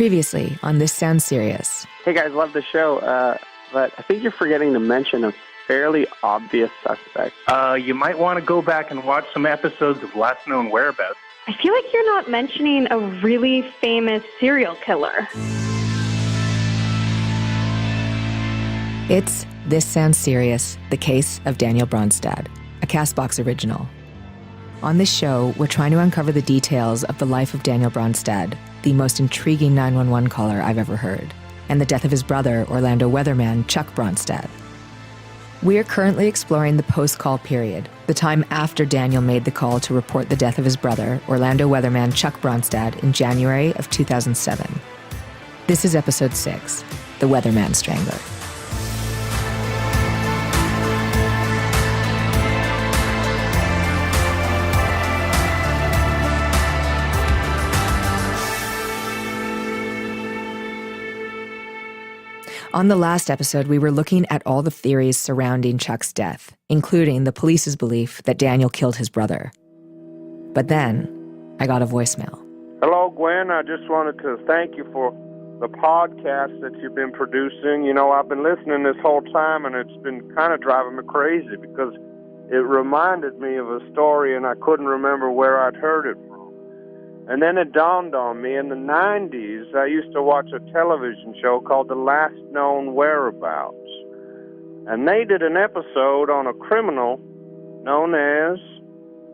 Previously on This Sounds Serious. Hey guys, love the show, but I think you're forgetting to mention a fairly obvious suspect. You might want to go back and watch some episodes of Last Known Whereabouts. I feel like you're not mentioning a really famous serial killer. It's This Sounds Serious, the case of Daniel Bronsted, a CastBox original. On this show, we're trying to uncover the details of the life of Daniel Bronsted, the most intriguing 911 caller I've ever heard, and the death of his brother, Orlando weatherman Chuck Bronsted. We're currently exploring the post-call period, the time after Daniel made the call to report the death of his brother, Orlando weatherman Chuck Bronsted, in January of 2007. This is episode 6, The Weatherman Strangler. On the last episode, we were looking at all the theories surrounding Chuck's death, including the police's belief that Daniel killed his brother. But then, I got a voicemail. Hello, Gwen. I just wanted to thank you for the podcast that you've been producing. You know, I've been listening this whole time, and it's been kind of driving me crazy because it reminded me of a story, and I couldn't remember where I'd heard it from. And then it dawned on me, in the 90s, I used to watch a television show called The Last Known Whereabouts. And they did an episode on a criminal known as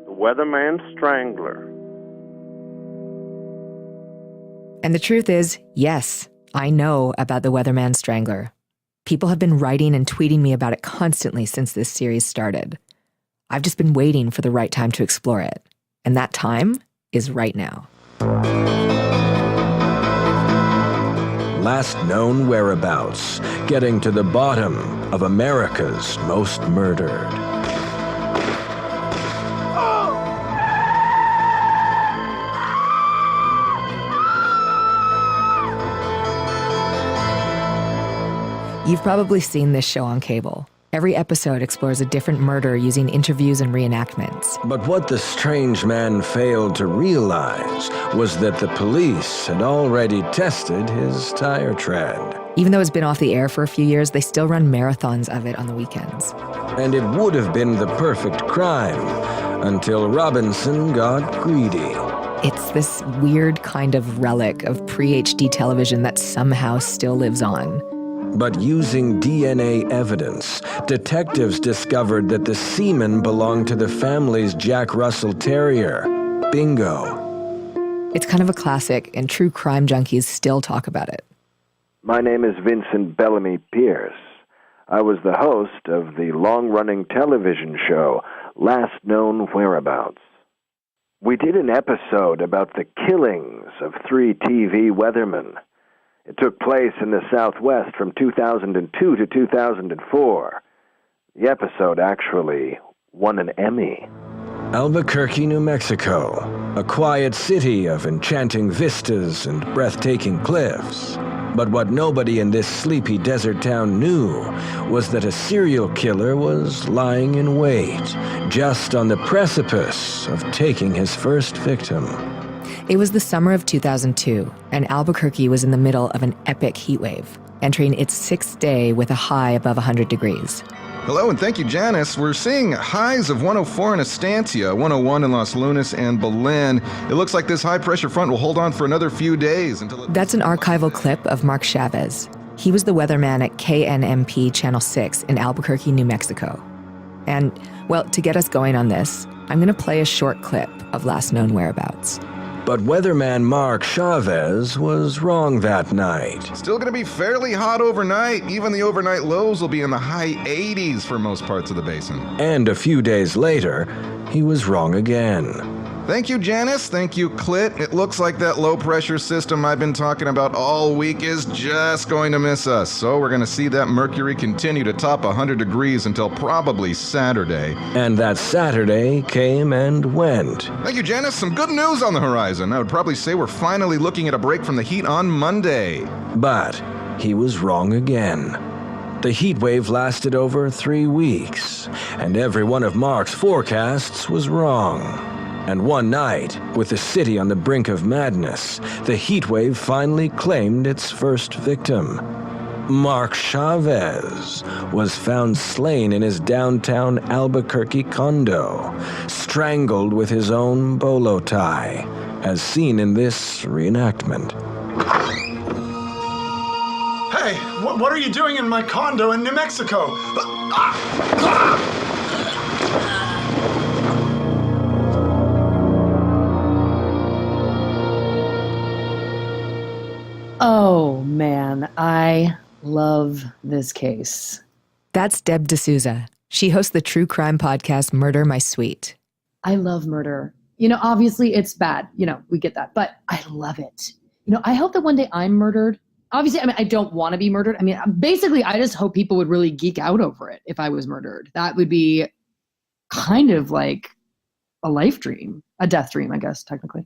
the Weatherman Strangler. And the truth is, yes, I know about the Weatherman Strangler. People have been writing and tweeting me about it constantly since this series started. I've just been waiting for the right time to explore it. And that time is right now. Last Known Whereabouts, getting to the bottom of America's most murdered. You've probably seen this show on cable. Every episode explores a different murder using interviews and reenactments. But what the strange man failed to realize was that the police had already tested his tire tread. Even though it's been off the air for a few years, they still run marathons of it on the weekends. And it would have been the perfect crime until Robinson got greedy. It's this weird kind of relic of pre-HD television that somehow still lives on. But using DNA evidence, detectives discovered that the semen belonged to the family's Jack Russell Terrier, Bingo. It's kind of a classic, and true crime junkies still talk about it. My name is Vincent Bellamy Pierce. I was the host of the long-running television show, Last Known Whereabouts. We did an episode about the killings of 3 TV weathermen. It took place in the Southwest from 2002 to 2004. The episode actually won an Emmy. Albuquerque, New Mexico, a quiet city of enchanting vistas and breathtaking cliffs. But what nobody in this sleepy desert town knew was that a serial killer was lying in wait, just on the precipice of taking his first victim. It was the summer of 2002, and Albuquerque was in the middle of an epic heat wave, entering its 6th day with a high above 100 degrees. Hello, and thank you, Janice. We're seeing highs of 104 in Estancia, 101 in Los Lunas and Belen. It looks like this high-pressure front will hold on for another few days until... That's an archival clip of Mark Chavez. He was the weatherman at KNMP Channel 6 in Albuquerque, New Mexico. And, well, to get us going on this, I'm going to play a short clip of Last Known Whereabouts. But weatherman Mark Chavez was wrong that night. Still going to be fairly hot overnight. Even the overnight lows will be in the high 80s for most parts of the basin. And a few days later, he was wrong again. Thank you, Janice. Thank you, Clit. It looks like that low-pressure system I've been talking about all week is just going to miss us. So we're going to see that mercury continue to top 100 degrees until probably Saturday. And that Saturday came and went. Thank you, Janice. Some good news on the horizon. I would probably say we're finally looking at a break from the heat on Monday. But he was wrong again. The heat wave lasted over 3 weeks, and every one of Mark's forecasts was wrong. And one night, with the city on the brink of madness, the heat wave finally claimed its first victim. Mark Chavez was found slain in his downtown Albuquerque condo, strangled with his own bolo tie, as seen in this reenactment. Hey, what are you doing in my condo in New Mexico? Oh, man, I love this case. That's Deb D'Souza. She hosts the true crime podcast Murder, My Sweet. I love murder. Obviously it's bad. We get that, but I love it. I hope that one day I'm murdered. Obviously, I don't want to be murdered. Basically, I just hope people would really geek out over it if I was murdered. That would be kind of like a life dream, a death dream, I guess, technically.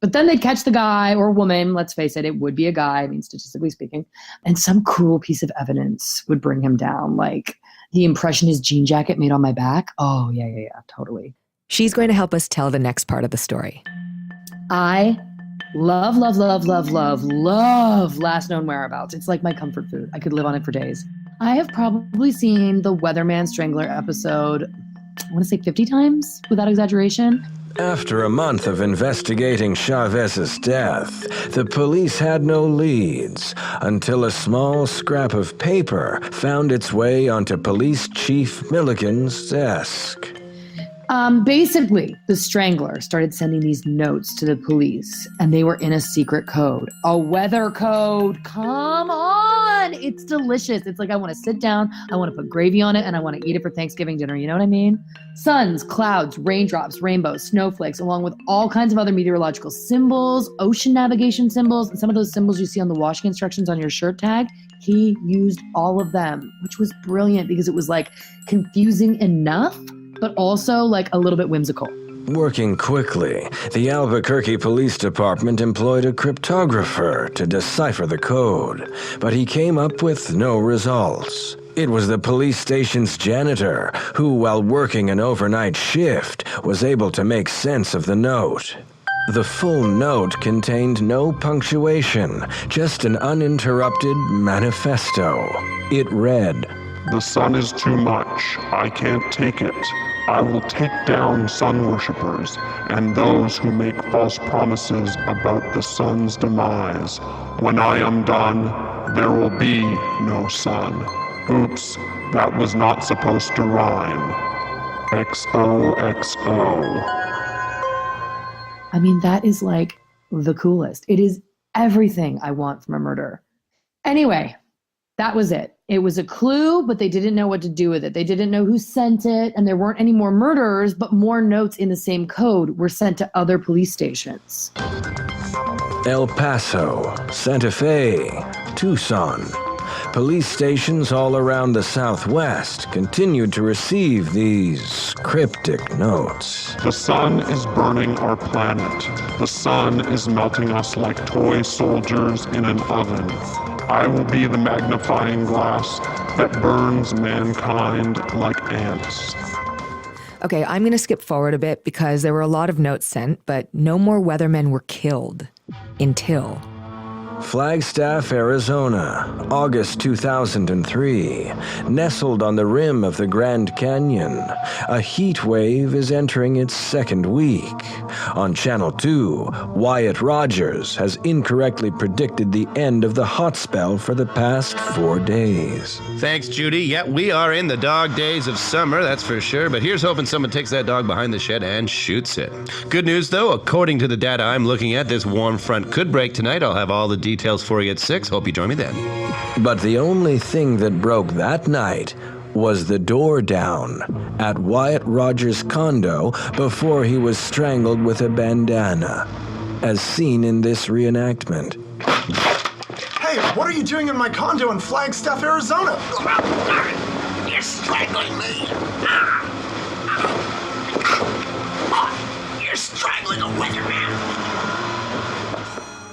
But then they'd catch the guy or woman, let's face it would be a guy, statistically speaking, and some cool piece of evidence would bring him down, like the impression his jean jacket made on my back. Oh, yeah, totally. She's going to help us tell the next part of the story. I love Last Known Whereabouts. It's like my comfort food. I could live on it for days. I have probably seen the Weatherman Strangler episode, I want to say 50 times, without exaggeration. After a month of investigating Chavez's death, the police had no leads until a small scrap of paper found its way onto Police Chief Milligan's desk. Basically, the Strangler started sending these notes to the police, and they were in a secret code. A weather code. Come on! It's delicious. It's like I want to sit down, I want to put gravy on it, and I want to eat it for Thanksgiving dinner. You know what I mean? Suns, clouds, raindrops, rainbows, snowflakes, along with all kinds of other meteorological symbols, ocean navigation symbols, and some of those symbols you see on the washing instructions on your shirt tag. He used all of them, which was brilliant because it was like confusing enough, but also like a little bit whimsical. Working quickly, the Albuquerque Police Department employed a cryptographer to decipher the code, but he came up with no results. It was the police station's janitor who, while working an overnight shift, was able to make sense of the note. The full note contained no punctuation, just an uninterrupted manifesto. It read, "The sun is too much. I can't take it. I will take down sun worshippers and those who make false promises about the sun's demise. When I am done, there will be no sun. Oops, that was not supposed to rhyme. XOXO." That is like the coolest. It is everything I want from a murder. Anyway, that was it. It was a clue, but they didn't know what to do with it. They didn't know who sent it, and there weren't any more murderers, but more notes in the same code were sent to other police stations. El Paso, Santa Fe, Tucson. Police stations all around the Southwest continued to receive these cryptic notes. "The sun is burning our planet. The sun is melting us like toy soldiers in an oven. I will be the magnifying glass that burns mankind like ants." Okay, I'm going to skip forward a bit because there were a lot of notes sent, but no more weathermen were killed until Flagstaff, Arizona, August 2003. Nestled on the rim of the Grand Canyon, a heat wave is entering its second week. On Channel 2, Wyatt Rogers has incorrectly predicted the end of the hot spell for the past 4 days. Thanks, Judy. Yeah, we are in the dog days of summer, that's for sure, but here's hoping someone takes that dog behind the shed and shoots it. Good news, though, according to the data I'm looking at, this warm front could break tonight. I'll have all the details for you at 6. Hope you join me then. But the only thing that broke that night was the door down at Wyatt Rogers' condo before he was strangled with a bandana, as seen in this reenactment. Hey, what are you doing in my condo in Flagstaff, Arizona? You're strangling me. You're strangling a weatherman.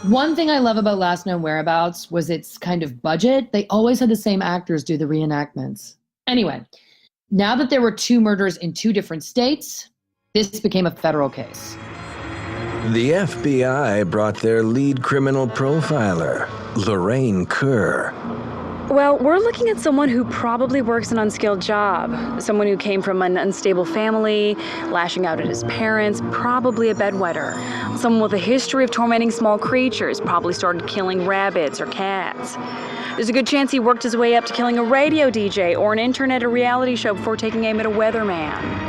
One thing I love about Last Known Whereabouts was its kind of budget. They always had the same actors do the reenactments. Anyway, now that there were 2 murders in 2 different states, This became a federal case. The FBI brought their lead criminal profiler, Lorraine Kerr. Well, we're looking at someone who probably works an unskilled job. Someone who came from an unstable family, lashing out at his parents, probably a bedwetter. Someone with a history of tormenting small creatures, probably started killing rabbits or cats. There's a good chance he worked his way up to killing a radio DJ or an intern at a reality show before taking aim at a weatherman.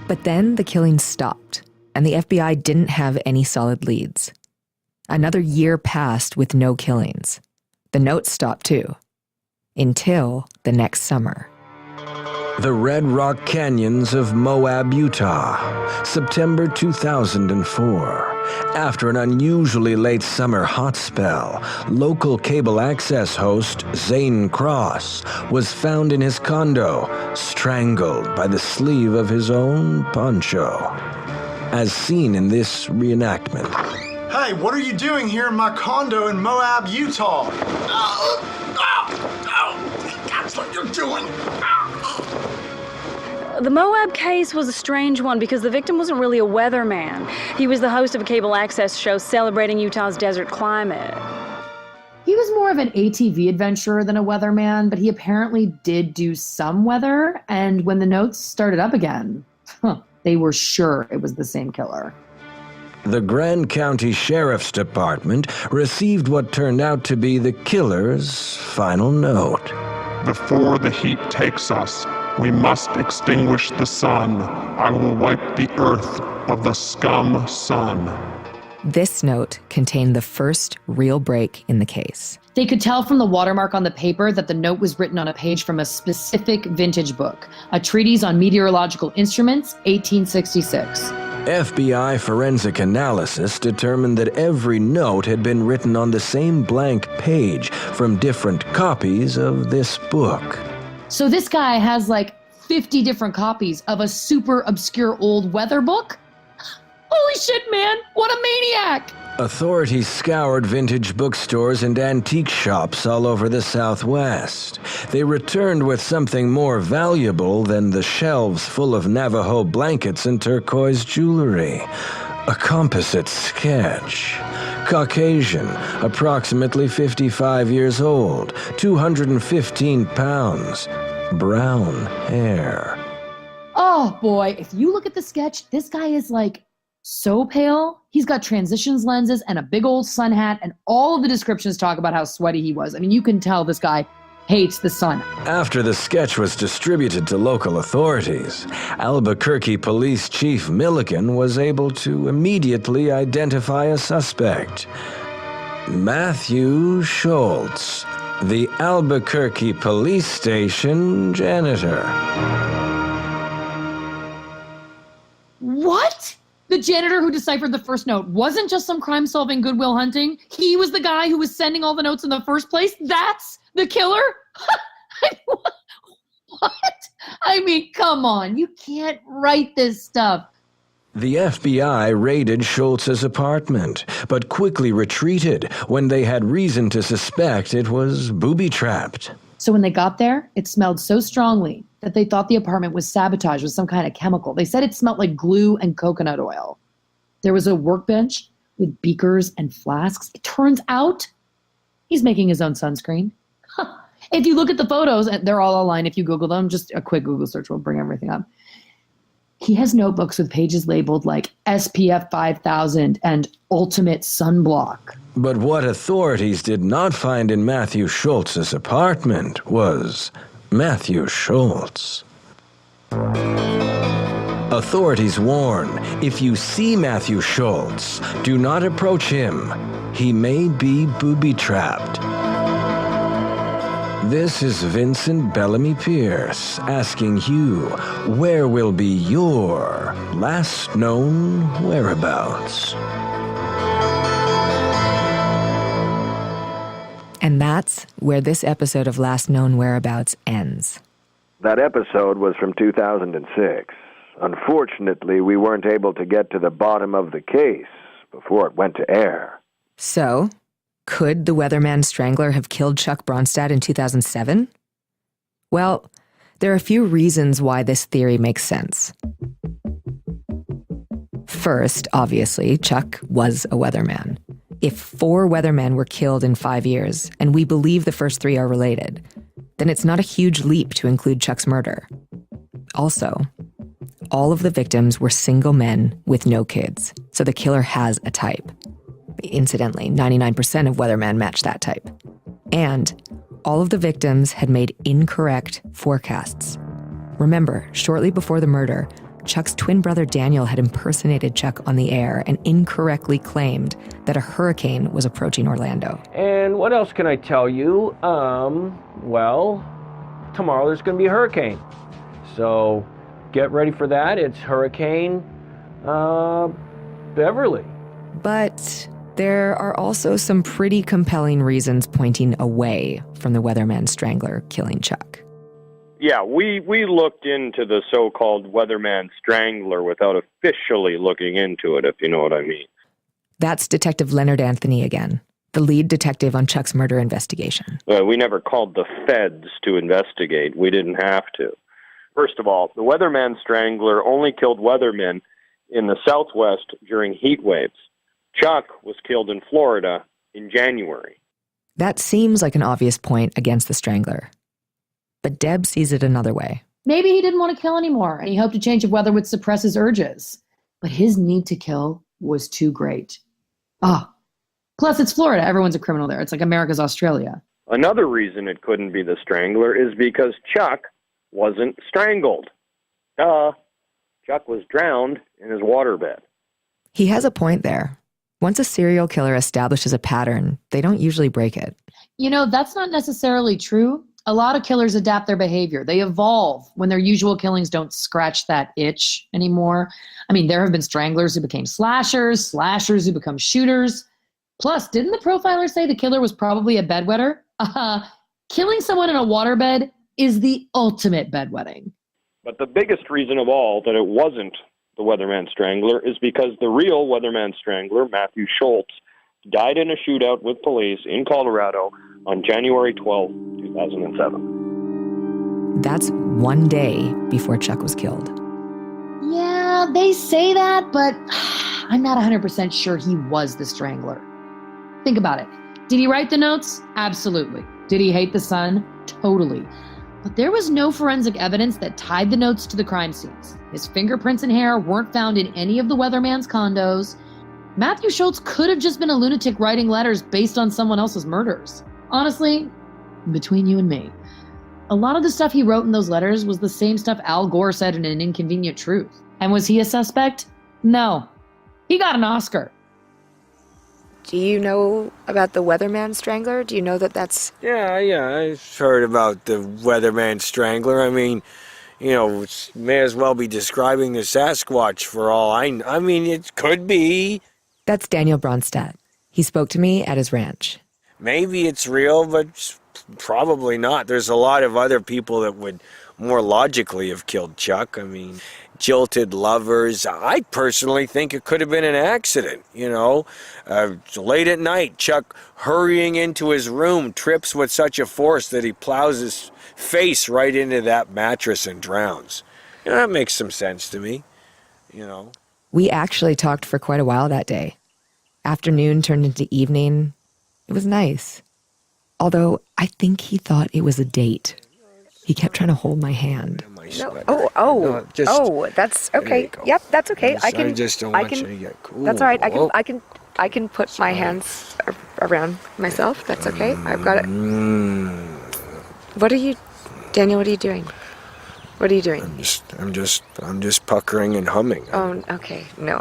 But then the killings stopped, and the FBI didn't have any solid leads. Another year passed with no killings. The notes stopped too, until the next summer. The Red Rock Canyons of Moab, Utah, September 2004. After an unusually late summer hot spell, local cable access host Zane Cross was found in his condo, strangled by the sleeve of his own poncho. As seen in this reenactment. Hey, what are you doing here in my condo in Moab, Utah? That's what you're doing. The Moab case was a strange one because the victim wasn't really a weatherman. He was the host of a cable access show celebrating Utah's desert climate. He was more of an ATV adventurer than a weatherman, but he apparently did do some weather, and when the notes started up again, they were sure it was the same killer. The Grand County Sheriff's Department received what turned out to be the killer's final note. Before the heat takes us, we must extinguish the sun. I will wipe the earth of the scum sun. This note contained the first real break in the case. They could tell from the watermark on the paper that the note was written on a page from a specific vintage book, a treatise on meteorological instruments, 1866. FBI forensic analysis determined that every note had been written on the same blank page from different copies of this book. So this guy has like 50 different copies of a super obscure old weather book? Holy shit, man! What a maniac! Authorities scoured vintage bookstores and antique shops all over the Southwest. They returned with something more valuable than the shelves full of Navajo blankets and turquoise jewelry. A composite sketch. Caucasian, approximately 55 years old, 215 pounds, brown hair. Oh boy, if you look at the sketch, this guy is like so pale. He's got transitions lenses and a big old sun hat, and all of the descriptions talk about how sweaty he was. I mean, you can tell this guy hates the sun. After the sketch was distributed to local authorities, Albuquerque Police Chief Milligan was able to immediately identify a suspect. Matthew Schultz, the Albuquerque Police Station janitor. What? The janitor who deciphered the first note wasn't just some crime-solving Goodwill Hunting. He was the guy who was sending all the notes in the first place? That's the killer? What? I mean, come on. You can't write this stuff. The FBI raided Schultz's apartment, but quickly retreated when they had reason to suspect it was booby-trapped. So when they got there, it smelled so strongly that they thought the apartment was sabotaged with some kind of chemical. They said it smelled like glue and coconut oil. There was a workbench with beakers and flasks. It turns out he's making his own sunscreen. If you look at the photos, and they're all online if you Google them, just a quick Google search will bring everything up. He has notebooks with pages labeled like SPF 5000 and Ultimate Sunblock. But what authorities did not find in Matthew Schultz's apartment was Matthew Schultz. Authorities warn, if you see Matthew Schultz, do not approach him. He may be booby-trapped. This is Vincent Bellamy Pierce asking you, where will be your last known whereabouts? And that's where this episode of Last Known Whereabouts ends. That episode was from 2006. Unfortunately, we weren't able to get to the bottom of the case before it went to air. So, could the Weatherman Strangler have killed Chuck Bronsted in 2007? Well, there are a few reasons why this theory makes sense. First, obviously, Chuck was a weatherman. If 4 weathermen were killed in 5 years, and we believe the first 3 are related, then it's not a huge leap to include Chuck's murder. Also, all of the victims were single men with no kids, so the killer has a type. Incidentally, 99% of weathermen match that type. And all of the victims had made incorrect forecasts. Remember, shortly before the murder, Chuck's twin brother Daniel had impersonated Chuck on the air and incorrectly claimed that a hurricane was approaching Orlando. And what else can I tell you? Well, tomorrow there's going to be a hurricane. So get ready for that. It's Hurricane Beverly. But there are also some pretty compelling reasons pointing away from the Weatherman Strangler killing Chuck. Yeah, we looked into the so-called Weatherman Strangler without officially looking into it, if you know what I mean. That's Detective Leonard Anthony again, the lead detective on Chuck's murder investigation. We never called the feds to investigate. We didn't have to. First of all, the Weatherman Strangler only killed weathermen in the Southwest during heat waves. Chuck was killed in Florida in January. That seems like an obvious point against the Strangler. But Deb sees it another way. Maybe he didn't want to kill anymore, and he hoped a change of weather would suppress his urges. But his need to kill was too great. Plus it's Florida. Everyone's a criminal there. It's like America's Australia. Another reason it couldn't be the Strangler is because Chuck wasn't strangled. Duh. Chuck was drowned in his waterbed. He has a point there. Once a serial killer establishes a pattern, they don't usually break it. You know, that's not necessarily true. A lot of killers adapt their behavior. They evolve when their usual killings don't scratch that itch anymore. I mean, there have been stranglers who became slashers, slashers who become shooters. Plus, didn't the profiler say the killer was probably a bedwetter? Killing someone in a waterbed is the ultimate bedwetting. But the biggest reason of all that it wasn't the Weatherman Strangler is because the real Weatherman Strangler, Matthew Schultz, died in a shootout with police in Colorado on January 12, 2007. That's one day before Chuck was killed. Yeah, they say that, but I'm not 100% sure he was the Strangler. Think about it. Did he write the notes? Absolutely. Did he hate the son? Totally. But there was no forensic evidence that tied the notes to the crime scenes. His fingerprints and hair weren't found in any of the weatherman's condos. Matthew Schultz could have just been a lunatic writing letters based on someone else's murders. Honestly, between you and me, a lot of the stuff he wrote in those letters was the same stuff Al Gore said in An Inconvenient Truth. And was he a suspect? No. He got an Oscar. Do you know about the Weatherman Strangler? Do you know that that's... Yeah, I've heard about the Weatherman Strangler. I mean, you know, may as well be describing the Sasquatch for all I mean, it could be. That's Daniel Bronsted. He spoke to me at his ranch. Maybe it's real, but probably not. There's a lot of other people that would more logically have killed Chuck. I mean, jilted lovers. I personally think it could have been an accident, you know. Late at night, Chuck hurrying into his room trips with such a force that he plows his face right into that mattress and drowns. You know, that makes some sense to me, you know. We actually talked for quite a while that day. Afternoon turned into evening. It was nice. Although I think he thought it was a date. He kept trying to hold my hand. No, that's okay. Yep, that's okay. I just don't want you to get cool. That's all right. I can put my hands around myself. That's okay. I've got it. Daniel, what are you doing? What are you doing? I'm just puckering and humming. Oh, okay. No.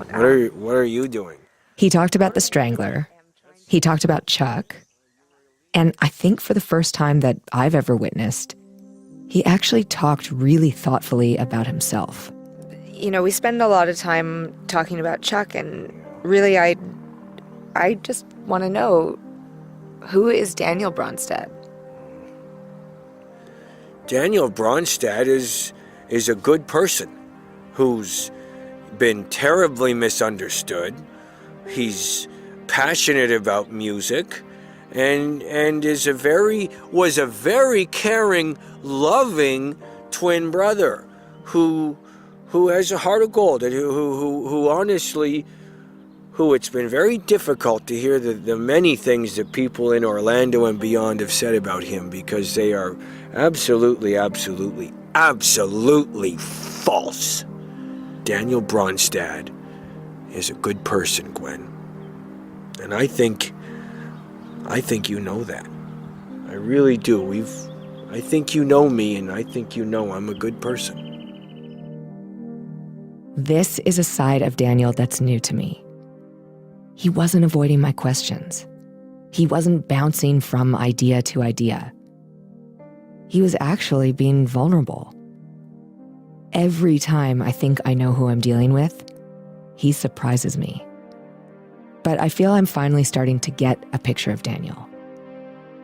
What are you doing? He talked about the Strangler. He talked about Chuck. And I think for the first time that I've ever witnessed, he actually talked really thoughtfully about himself. You know, we spend a lot of time talking about Chuck, and really I just want to know, who is Daniel Bronsted? Daniel Bronsted is a good person who's been terribly misunderstood. He's passionate about music and was a very caring, loving twin brother who who has a heart of gold, and who honestly, who it's been very difficult to hear the many things that people in Orlando and beyond have said about him, because they are absolutely false. Daniel Bronsted is a good person, Gwen. And I think you know that. I really do. I think you know me, and I think you know I'm a good person. This is a side of Daniel that's new to me. He wasn't avoiding my questions. He wasn't bouncing from idea to idea. He was actually being vulnerable. Every time I think I know who I'm dealing with, he surprises me. But I feel I'm finally starting to get a picture of Daniel.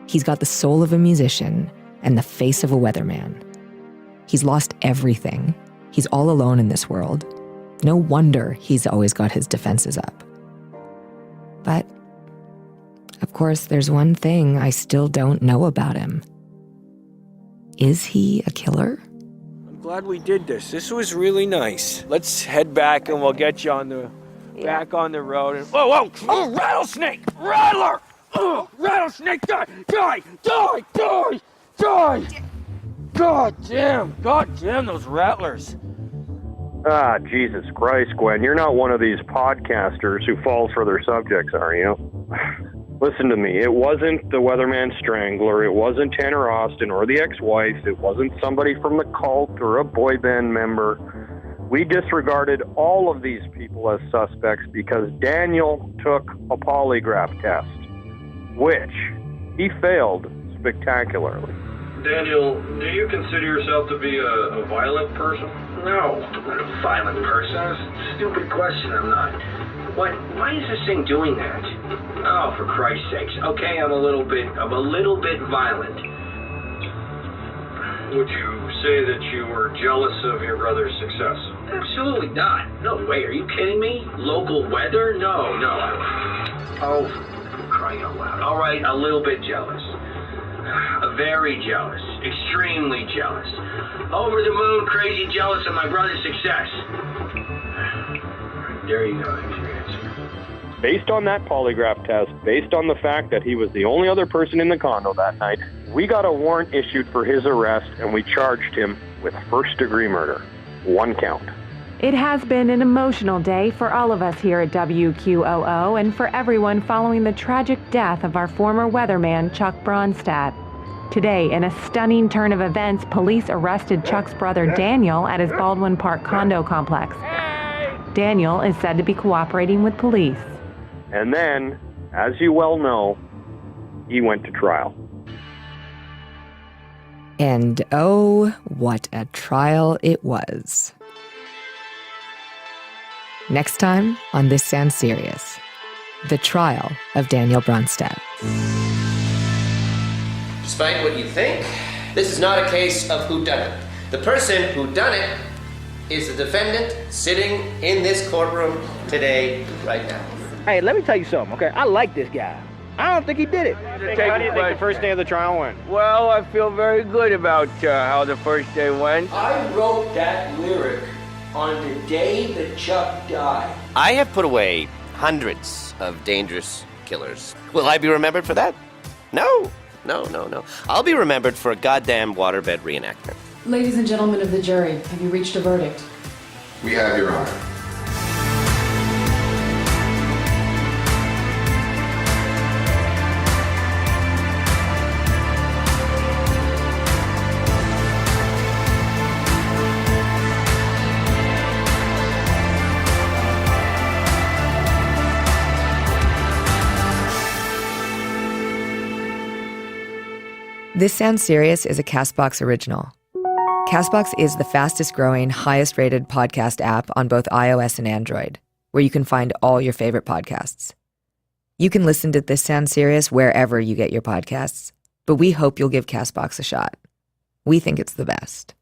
He's got the soul of a musician and the face of a weatherman. He's lost everything. He's all alone in this world. No wonder he's always got his defenses up. But, of course, there's one thing I still don't know about him. Is he a killer? I'm glad we did this. This was really nice. Let's head back and we'll get you on the back on the road. And, whoa! Oh, rattlesnake! Rattler! Oh, rattlesnake! Die! God damn those rattlers. Ah, Jesus Christ, Gwen. You're not one of these podcasters who falls for their subjects, are you? Listen to me. It wasn't the Weatherman Strangler. It wasn't Tanner Austin or the ex-wife. It wasn't somebody from the cult or a boy band member. We disregarded all of these people as suspects because Daniel took a polygraph test, which he failed spectacularly. Daniel, do you consider yourself to be a violent person? No, I'm not a violent person. That's a stupid question. I'm not. Why is this thing doing that? Oh, for Christ's sakes. Okay, I'm a little bit violent. Would you say that you were jealous of your brother's success? Absolutely not. No way. Are you kidding me? Local weather? No. Oh, for crying out loud. All right, a little bit jealous. Very jealous. Extremely jealous. Over the moon, crazy jealous of my brother's success. There you go. There's your answer. Based on that polygraph test, based on the fact that he was the only other person in the condo that night, we got a warrant issued for his arrest and we charged him with first-degree murder. 1 count. It has been an emotional day for all of us here at WQOO and for everyone following the tragic death of our former weatherman, Chuck Bronsted. Today, in a stunning turn of events, police arrested Chuck's brother Daniel at his Baldwin Park condo complex. Daniel is said to be cooperating with police. And then, as you well know, he went to trial. And oh, what a trial it was. Next time on This Sounds Serious, the trial of Daniel Bronsted. Despite what you think, this is not a case of whodunit. The person who done it is the defendant sitting in this courtroom today, right now. Hey, let me tell you something, okay? I like this guy. I don't think he did it. How do you think the first day of the trial went? Well, I feel very good about how the first day went. I wrote that lyric on the day that Chuck died. I have put away hundreds of dangerous killers. Will I be remembered for that? No. I'll be remembered for a goddamn waterbed reenactment. Ladies and gentlemen of the jury, have you reached a verdict? We have, Your Honor. This Sounds Serious is a CastBox original. CastBox is the fastest growing, highest rated podcast app on both iOS and Android, where you can find all your favorite podcasts. You can listen to This Sounds Serious wherever you get your podcasts, but we hope you'll give CastBox a shot. We think it's the best.